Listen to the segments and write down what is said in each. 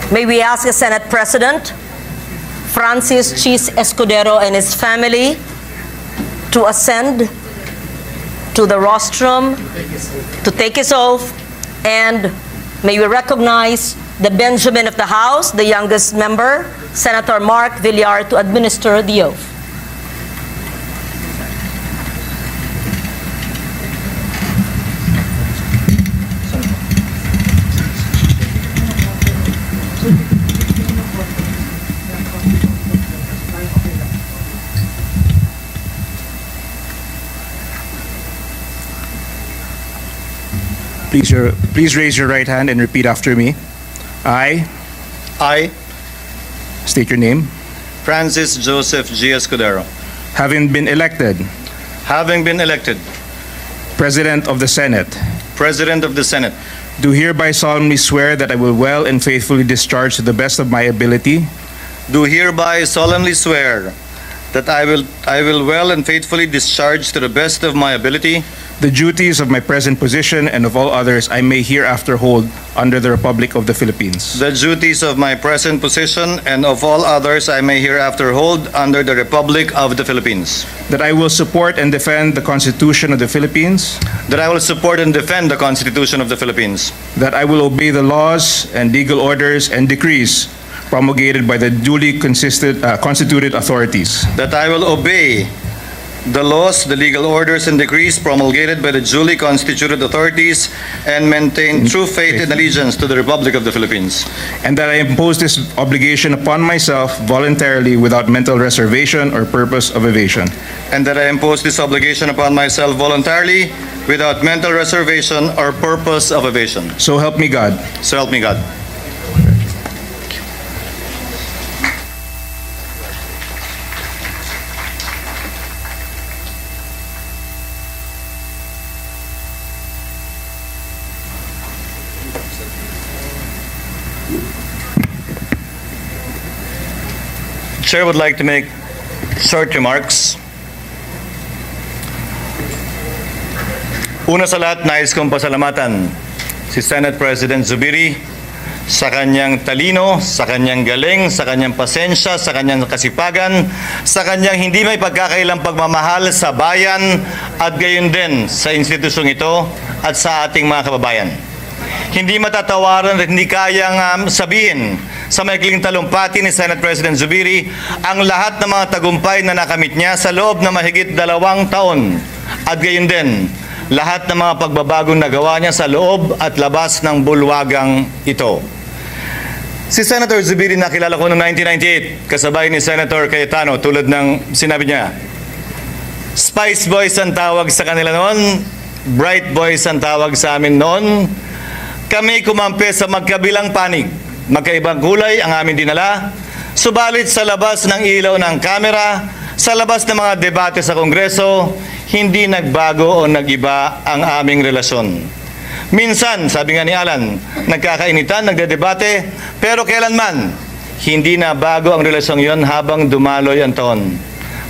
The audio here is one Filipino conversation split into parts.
May we ask the Senate President, Francis Chis Escudero, and his family to ascend to the rostrum to take his oath, and may we recognize the Benjamin of the House, the youngest member, Senator Mark Villar, to administer the oath. Please raise your right hand and repeat after me. I state your name. Francis Joseph G. Escudero. Having been elected President of the Senate, do do hereby solemnly swear that I will well and faithfully discharge to the best of my ability hereby solemnly swear that I will well and faithfully discharge to the best of my ability the duties of my present position and of all others I may hereafter hold under the Republic of the Philippines. the duties of my present position and of all others I may hereafter hold under the Republic of the Philippines. That I will support and defend the Constitution of the Philippines. That I will support and defend the Constitution of the Philippines. That I will obey the laws and legal orders and decrees promulgated by the duly constituted authorities. That I will obey the laws, the legal orders, and decrees promulgated by the duly constituted authorities and maintain true faith and allegiance to the Republic of the Philippines. And that I impose this obligation upon myself voluntarily without mental reservation or purpose of evasion. And that I impose this obligation upon myself voluntarily without mental reservation or purpose of evasion. So help me God. So help me God. Chair would like to make short remarks. Una sa lahat, nais kong pasalamatan si Senate President Zubiri sa kanyang talino, sa kanyang galing, sa kanyang pasensya, sa kanyang kasipagan, sa kanyang hindi may pagkakailang pagmamahal sa bayan at gayon din sa institusyong ito at sa ating mga kababayan. Hindi matatawaran at hindi kayang sabihin sa maikling talumpati ni Senate President Zubiri ang lahat ng mga tagumpay na nakamit niya sa loob na mahigit 2 taon at gayon din lahat ng mga pagbabagong nagawa niya sa loob at labas ng bulwagang ito. Si Senator Zubiri nakilala ko noong 1998 kasabay ni Senator Cayetano, tulad ng sinabi niya. Spice Boys ang tawag sa kanila noon, Bright Boys ang tawag sa amin noon. Kami kumampi sa magkabilang panig. Magkaibang kulay ang aming dinala. Subalit sa labas ng ilaw ng kamera, sa labas ng mga debate sa Kongreso, hindi nagbago o nag-iba ang aming relasyon. Minsan, sabi nga ni Alan, nagkakainitan, nagdedebate, pero kailanman, hindi na bago ang relasyong yon habang dumaloy ang taon.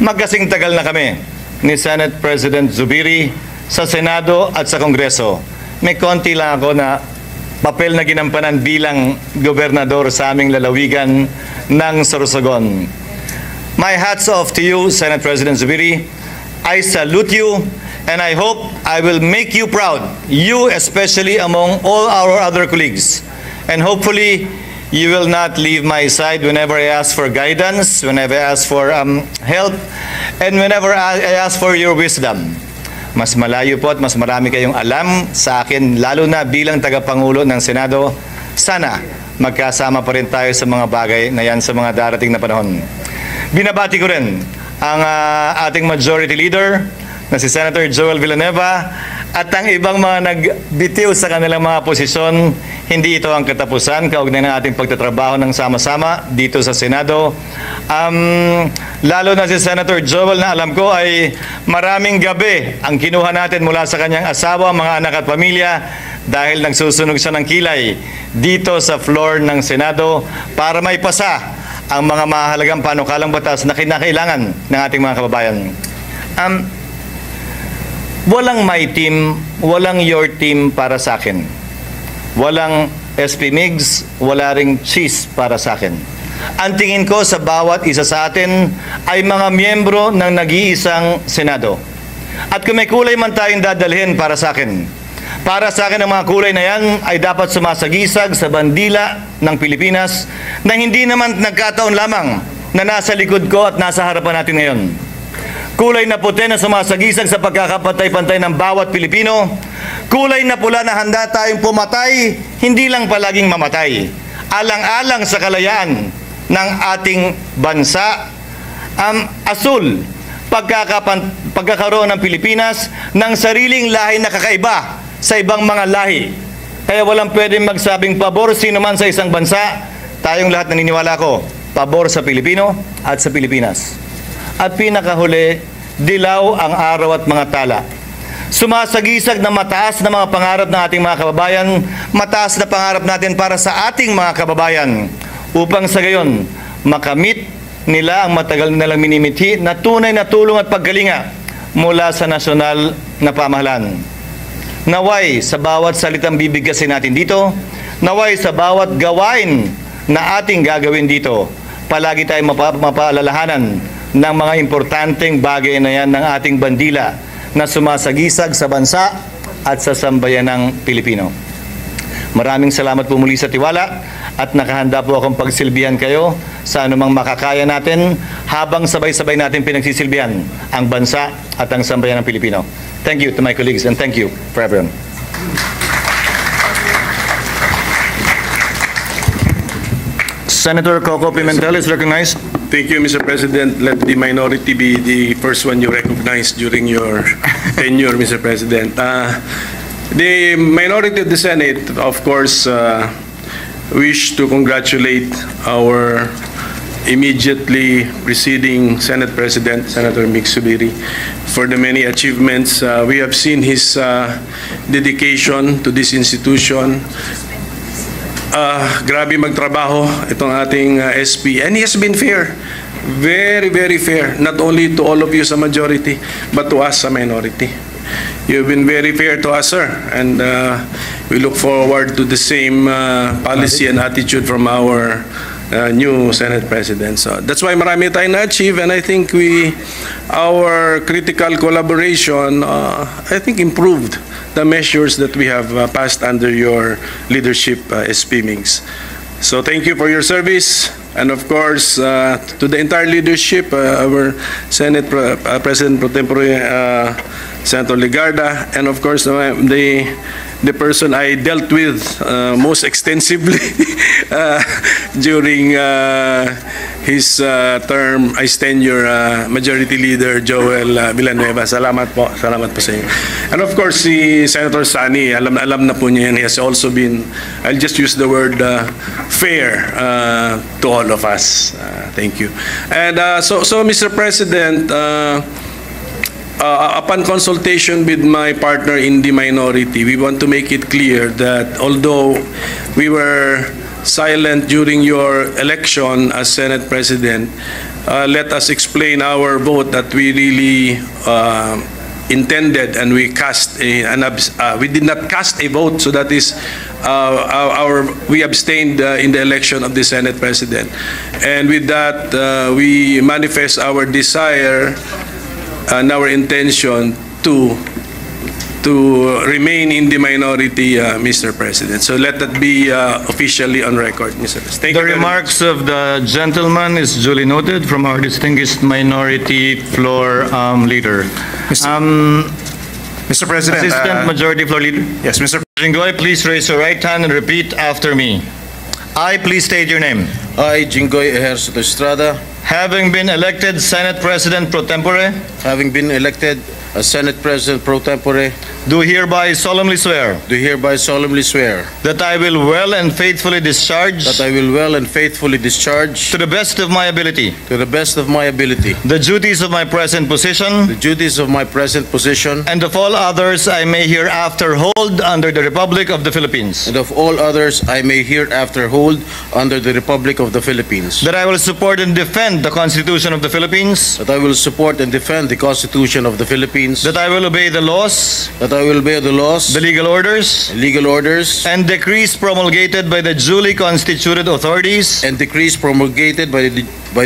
Magkasing tagal na kami ni Senate President Zubiri sa Senado at sa Kongreso. May konti lang ako na papel na ginampanan bilang gobernador sa aming lalawigan ng Sorsogon. My hats off to you, Senate President Zubiri. I salute you, and I hope I will make you proud, you especially among all our other colleagues. And hopefully, you will not leave my side whenever I ask for guidance, whenever I ask for help, and whenever I ask for your wisdom. Mas malayo po at mas marami kayong alam sa akin, lalo na bilang tagapangulo ng Senado. Sana magkasama pa rin tayo sa mga bagay na yan sa mga darating na panahon. Binabati ko rin ang ating Majority Leader na si Senator Joel Villanueva at ang ibang mga nagbitiw sa kanilang mga posisyon. Hindi ito ang katapusan, kaugnay ng ating pagtatrabaho ng sama-sama dito sa Senado. Lalo na si Senator Joel na alam ko ay maraming gabi ang kinuha natin mula sa kanyang asawa, mga anak at pamilya dahil nagsusunog siya ng kilay dito sa floor ng Senado para may pasa ang mga mahalagang panukalang batas na kinakailangan ng ating mga kababayan. Walang my team, walang your team para sa akin. walang SP Migs, wala ring cheese para sa akin. Ang tingin ko sa bawat isa sa atin ay mga miyembro ng nag-iisang Senado. At kung may kulay man tayong dadalhin para sa akin ang mga kulay na yan ay dapat sumasagisag sa bandila ng Pilipinas na hindi naman nagkataon lamang na nasa likod ko at nasa harapan natin ngayon. Kulay na puti na sumasagisag sa pagkakapantay-pantay ng bawat Pilipino. Kulay na pula na handa tayong pumatay, hindi lang palaging mamatay. Alang-alang sa kalayaan ng ating bansa. Asul, pagkakaroon ng Pilipinas ng sariling lahi na kakaiba sa ibang mga lahi. Kaya walang pwedeng magsabing pabor sino man sa isang bansa. Tayong lahat naniniwala ko, pabor sa Pilipino at sa Pilipinas. At pinakahuli, dilaw ang araw at mga tala. Sumasagisag na mataas na mga pangarap ng ating mga kababayan, mataas na pangarap natin para sa ating mga kababayan, upang sa gayon, makamit nila ang matagal nilang minimithi na tunay na tulong at paggalinga mula sa nasyonal na pamahalaan. Naway sa bawat salitang bibigkasin natin dito, naway sa bawat gawain na ating gagawin dito, palagi tayong mapaalalahanan ng mga importanteng bagay na yan ng ating bandila na sumasagisag sa bansa at sa sambayanang Pilipino. Maraming salamat po muli sa tiwala at nakahanda po akong pagsilbihan kayo sa anumang makakaya natin habang sabay-sabay natin pinagsisilbihan ang bansa at ang sambayanang Pilipino. Thank you to my colleagues and thank you for everyone. Senator Coco Pimentel is recognized. Thank you, Mr. President. Let the minority be the first one you recognize during your tenure, Mr. President. The minority of the Senate, of course, wish to congratulate our immediately preceding Senate President, Senator Mig Zubiri, for the many achievements. We have seen his dedication to this institution. Grabe magtrabaho itong ating SP, and he has been fair, very, very fair, not only to all of you sa majority, but to us sa minority. You've been very fair to us, sir, and we look forward to the same policy and attitude from our new Senate President. So that's why marami tayong na-achieve, and I think our critical collaboration, I think, improved the measures that we have passed under your leadership, SP Migs. So thank you for your service, and of course to the entire leadership, our Senate President Pro Tempore, Senator Legarda, and of course the person I dealt with most extensively during his term as tenure, Majority Leader Joel Villanueva. Salamat po sa inyo. And of course, si Senator Sani, alam na po niya yan. He has also been, I'll just use the word fair to all of us. Thank you. And so Mr. President, upon consultation with my partner in the minority, we want to make it clear that although we were silent during your election as Senate President, let us explain our vote that we really intended, and we we did not cast a vote, so that is we abstained in the election of the Senate President. And with that, we manifest our desire and our intention to remain in the minority, Mr. President. So let that be officially on record, Mr. President. Thank you. The remarks of the gentleman is duly noted from our distinguished minority floor leader. Mr. President. Assistant Majority Floor Leader. Yes, Mr. Jinggoy, please raise your right hand and repeat after me. I, please state your name. I, Jinggoy Ejercito Estrada, Having been elected Senate President Pro Tempore, having been elected as Senate President Pro Tempore, do hereby solemnly swear do hereby solemnly swear that I will well and faithfully discharge that I will well and faithfully discharge to the best of my ability to the best of my ability the duties of my present position the duties of my present position and of all others I may hereafter hold under the Republic of the Philippines. and of all others I may hereafter hold under the Republic of the Philippines. That I will support and defend defend the Constitution of the Philippines, that I will support and defend the Constitution of the Philippines, that I will obey the laws, that I will obey the laws, the legal orders, legal orders, and decrees promulgated by the duly constituted authorities, and decrees promulgated by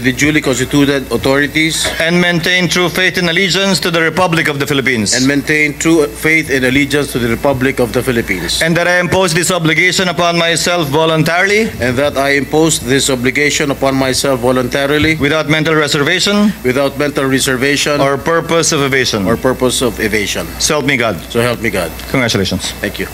the duly constituted authorities, and maintain true faith and allegiance to the Republic of the Philippines. and maintain true faith and allegiance to the Republic of the Philippines, And that I impose this obligation upon myself voluntarily, and that I impose this obligation upon myself voluntarily, without mental reservation without mental reservation or purpose of evasion. or purpose of evasion. So help me God. So help me God. Congratulations. Thank you.